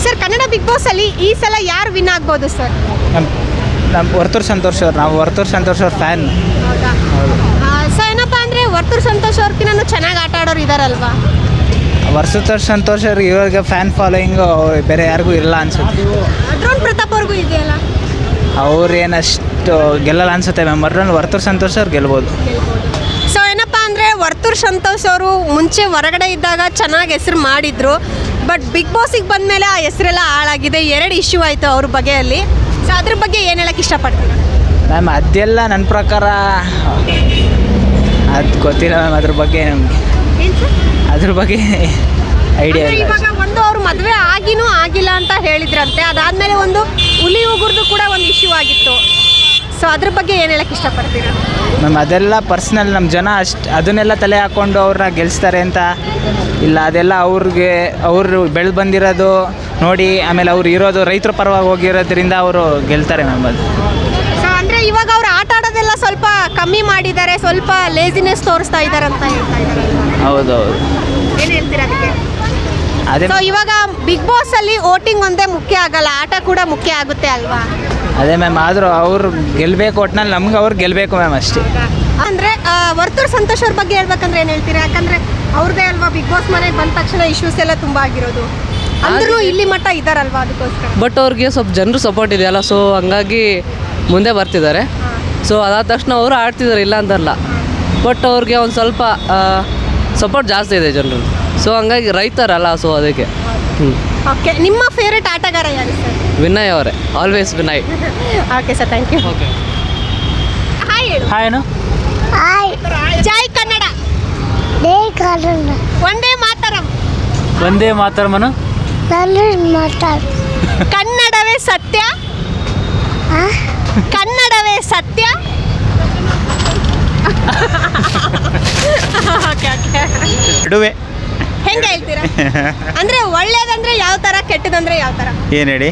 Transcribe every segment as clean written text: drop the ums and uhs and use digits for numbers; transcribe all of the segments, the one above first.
Sir Kannada big boss ಅಲ್ಲಿ ಈ ಸಲ ಯಾರು ವಿನ್ ಆಗ್ಬೋದು ಸರ್? ನಮ್ಮ ವರ್ತೂರು ಸಂತೋಷ್ ಅವ್ರು, ನಾವು ವರ್ತೂರು ಸಂತೋಷ್ ಅವ್ರ ಫ್ಯಾನ್. ಹೌದಾ? ಸೊ ಏನಪ್ಪ ಅಂದರೆ ವರ್ತೂರು ಸಂತೋಷ್ ಅವ್ರಿಗಿನ್ನೂ ಚೆನ್ನಾಗಿ ಆಟ ಆಡೋರು ಇದ್ದಾರಲ್ವಾ? ವರ್ತೂರು ಸಂತೋಷ್ ಅವ್ರಿಗೆ ಇವಾಗ ಫ್ಯಾನ್ ಫಾಲೋಯಿಂಗು ಬೇರೆ ಯಾರಿಗೂ ಇಲ್ಲ ಅನ್ಸುತ್ತೆ. ಡ್ರೋನ್ ಪ್ರತಾಪ್ ಅವ್ರಿಗೂ ಇದೆಯಲ್ಲ. ಅವ್ರು ಏನಷ್ಟು ಗೆಲ್ಲಲ್ಲ ಅನ್ಸುತ್ತೆ ಮ್ಯಾಮ್. ವರ್ತೂರು ಸಂತೋಷ್ ಅವ್ರು ಗೆಲ್ಬೋದು. ಸೊ ಏನಪ್ಪ ಅಂದರೆ ವರ್ತೂರು ಸಂತೋಷ್ ಅವರು ಮುಂಚೆ ಹೊರಗಡೆ ಇದ್ದಾಗ ಚೆನ್ನಾಗಿ ಹೆಸರು ಮಾಡಿದ್ರು. ಬಟ್ ಬಿಗ್ ಬಾಸಿಗೆ ಬಂದಮೇಲೆ ಆ ಹೆಸರೆಲ್ಲ ಹಾಳಾಗಿದೆ. 2 ಇಶ್ಯೂ ಆಯಿತು ಅವ್ರ ಬಗ್ಗೆಯಲ್ಲಿ. ಸೊ ಅದ್ರ ಬಗ್ಗೆ ಏನು ಹೇಳಕ್ಕೆ ಇಷ್ಟಪಡ್ತೀರಾ? ಮ್ಯಾಮ್ ಅದೆಲ್ಲ ನನ್ನ ಪ್ರಕಾರ ಅದು ಗೊತ್ತಿಲ್ಲ ಮ್ಯಾಮ್. ಅದ್ರ ಬಗ್ಗೆ ನಮಗೆ ಅದ್ರ ಬಗ್ಗೆ ಐಡಿಯಾ ಇಲ್ಲ. ಇವಾಗ ಒಂದು ಅವ್ರು ಮದುವೆ ಆಗಿನೂ ಆಗಿಲ್ಲ ಅಂತ ಹೇಳಿದ್ರಂತೆ. ಅದಾದಮೇಲೆ ಒಂದು ಹುಲಿ ಉಗುರ್ದು ಕೂಡ ಒಂದು ಇಶ್ಯೂ ಆಗಿತ್ತು. ಸೊ ಅದ್ರ ಬಗ್ಗೆ ಏನು ಹೇಳಕ್ಕೆ ಇಷ್ಟಪಡ್ತೀರಾ? ಮ್ಯಾಮ್ ಅದೆಲ್ಲ ಪರ್ಸ್ನಲ್. ನಮ್ಮ ಜನ ಅದನ್ನೆಲ್ಲ ತಲೆ ಹಾಕ್ಕೊಂಡು ಅವ್ರನ್ನ ಗೆಲ್ಲಿಸ್ತಾರೆ ಅಂತ ಇಲ್ಲ. ಅದೆಲ್ಲ ಅವರು ಬೆಳೆದು ಬಂದಿರೋದು ನೋಡಿ, ಆಮೇಲೆ ಅವ್ರು ಇರೋದು ರೈತರ ಪರವಾಗಿ ಹೋಗಿರೋದ್ರಿಂದ ಅವರು ಗೆಲ್ತಾರೆ ಮ್ಯಾಮ್. ಅದು ಸೊ ಅಂದರೆ ಇವಾಗ ಅವ್ರು ಆಟ ಆಡೋದೆಲ್ಲ ಸ್ವಲ್ಪ ಕಮ್ಮಿ ಮಾಡಿದ್ದಾರೆ, ಸ್ವಲ್ಪ ಲೇಸಿನೆಸ್ ತೋರಿಸ್ತಾ ಇದ್ದಾರೆ ಅಂತ ಹೇಳ್ತಾ ಇದ್ದಾರೆ. ಹೌದು. ಏನು ಹೇಳ್ತೀರಾ ಅದಕ್ಕೆ? ಅದೇ ಸೊ ಇವಾಗ ಬಿಗ್ ಬಾಸ್ ಅಲ್ಲಿ ವೋಟಿಂಗ್ ಒಂದೇ ಮುಖ್ಯ ಆಗಲ್ಲ, ಆಟ ಕೂಡ ಮುಖ್ಯ ಆಗುತ್ತೆ ಅಲ್ವಾ? ಅದೇ ಮ್ಯಾಮ್. ಆದರೂ ಅವ್ರು ಗೆಲ್ಲಬೇಕು, ಒಟ್ನಲ್ಲಿ ನಮ್ಗೆ ಅವ್ರು ಗೆಲ್ಲಬೇಕು ಮ್ಯಾಮ್, ಅಷ್ಟೇ. ಅಂದರೆ ವರ್ತೂರು ಸಂತೋಷ್ ಅವ್ರ ಬಗ್ಗೆ ಹೇಳ್ಬೇಕಂದ್ರೆ ಏನು ಹೇಳ್ತೀರಾ? ಯಾಕಂದರೆ ಅವ್ರದ್ದೇ ಅಲ್ವಾ ಬಿಗ್ ಬಾಸ್ ಮನೆಗೆ ಬಂದ ತಕ್ಷಣ ಇಶ್ಯೂಸ್ ಎಲ್ಲ ತುಂಬ ಆಗಿರೋದು. ಅಂದ್ರೂ ಇಲ್ಲಿ ಮಟ್ಟ ಇದ್ದಾರಲ್ವಾ, ಅದಕ್ಕೋಸ್ಕರ. ಬಟ್ ಅವ್ರಿಗೆ ಸ್ವಲ್ಪ ಜನರು ಸಪೋರ್ಟ್ ಇದೆಯಲ್ಲ, ಸೊ ಹಂಗಾಗಿ ಮುಂದೆ ಬರ್ತಿದ್ದಾರೆ. ಸೊ ಅದಾದ ತಕ್ಷಣ ಅವರು ಆಡ್ತಿದ್ದಾರೆ, ಇಲ್ಲ ಅಂತಲ್ಲ. ಬಟ್ ಅವ್ರಿಗೆ ಒಂದು ಸ್ವಲ್ಪ ಸಪೋರ್ಟ್ ಜಾಸ್ತಿ ಇದೆ ಜನರು. ಸೊ ಹಂಗಾಗಿ ರೈತರಲ್ಲ, ಸೊ ಅದಕ್ಕೆ. ಓಕೆ, ನಿಮ್ಮ ಫೇವ್ರೆಟ್ ಆಟಗಾರ ಯಾರು ಸರ್? ವಿನಯ್ ಅವರೇ, always Vinay. Okay sir, thank you. Okay, hi ಹೇಳು. ಹಾಯ್ ಜೈ ಕನ್ನಡ. ಒಂದೇ ಮಾತರಂ. ಒಂದೇ ಮಾತರಮನು. ಕನ್ನಡವೇ ಸತ್ಯ. ಕನ್ನಡವೇ ಸತ್ಯ. ನಡುವೆ ಹೆಂಗೆ ಹೇಳ್ತೀರಾ? ಅಂದ್ರೆ ಒಳ್ಳೇದಂದ್ರೆ ಯಾವ ತರ, ಕೆಟ್ಟದಂದ್ರೆ ಯಾವ ತರ? ಏನು ಹೇಳಿ?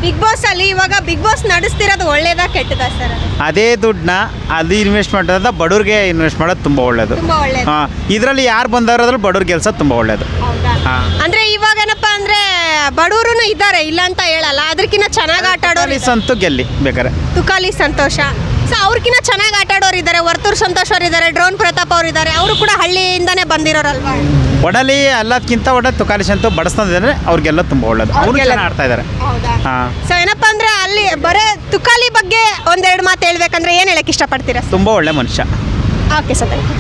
ಬಿಗ್ ಬಾಸ್ ಅಲ್ಲಿ ಇವಾಗ ಬಿಗ್ ಬಾಸ್ ನಡೆಸ್ತಿರೋದು ಒಳ್ಳೇದಾ ಕೆಟ್ಟದಾ ಸರ್? ಅದೇ ದುಡ್ಡನ್ನ ಅಲ್ಲಿ ಇನ್ವೆಸ್ಟ್ ಮಾಡೋದ್ರಿಂದ ಬಡವ್ರಿಗೆ ಇನ್ವೆಸ್ಟ್ ಮಾಡೋದು ತುಂಬ ಒಳ್ಳೇದು. ತುಂಬಾ ಒಳ್ಳೇದು. ಹಾಂ, ಇದರಲ್ಲಿ ಯಾರು ಬಂದವರದ್ರಲ್ಲಿ ಬಡವ್ರ ಕೆಲಸ ತುಂಬ ಒಳ್ಳೇದು. ಹೌದಾ? ಹಾಂ, ಅಂದ್ರೆ ಇವಾಗೇನಪ್ಪ ಅಂದ್ರೆ ಬಡವರು ಇದ್ದಾರೆ, ಇಲ್ಲ ಅಂತ ಹೇಳಲ್ಲ. ಅದಕ್ಕಿಂತ ಚೆನ್ನಾಗಿ ಆಟ ಆಡೋರು ಸಂತು ಗೆಲ್ಲಿ ಬೇಕಾರೆ. ತುಕಾಲಿ ಸಂತೋಷ. ಸೊ ಅವ್ರಕಿನ್ನ ಚೆನ್ನಾಗಿ ಆಟ ಆಡೋರು ಇದ್ದಾರೆ. ವರ್ತೂರು ಸಂತೋಷ್ ಅವ್ರು ಇದ್ದಾರೆ, ಡ್ರೋನ್ ಪ್ರತಾಪ್ ಅವ್ರು ಇದ್ದಾರೆ. ಅವರು ಕೂಡ ಹಳ್ಳಿಯಿಂದಾನೇ ಬಂದಿರೋರಲ್ವಾ? ಒಡಲಿ ಎಲ್ಲದಕ್ಕಿಂತ ಒಳ್ಳೆ ಸಂತು ಬಡಿಸ್ತಿದ್ದಾರೆ, ಅವ್ರಿಗೆಲ್ಲ ತುಂಬ ಒಳ್ಳೇದು. ಅವ್ರು ಚೆನ್ನಾಗಿ ಆಡ್ತಾ ಇದ್ದಾರೆ. ಹೌದಾ? ಹಾಂ, ಸೊ ಏನಪ್ಪ ಅಂದ್ರೆ ಅಲ್ಲಿ ಬರೇ ತುಕಾಲಿ ಬಗ್ಗೆ ಒಂದೆರಡು ಮಾತು ಹೇಳ್ಬೇಕಂದ್ರೆ ಏನು ಹೇಳಕ್ಕೆ ಇಷ್ಟಪಡ್ತೀರಾ? ತುಂಬ ಒಳ್ಳೆ ಮನುಷ್ಯ. Okay sir, thank you.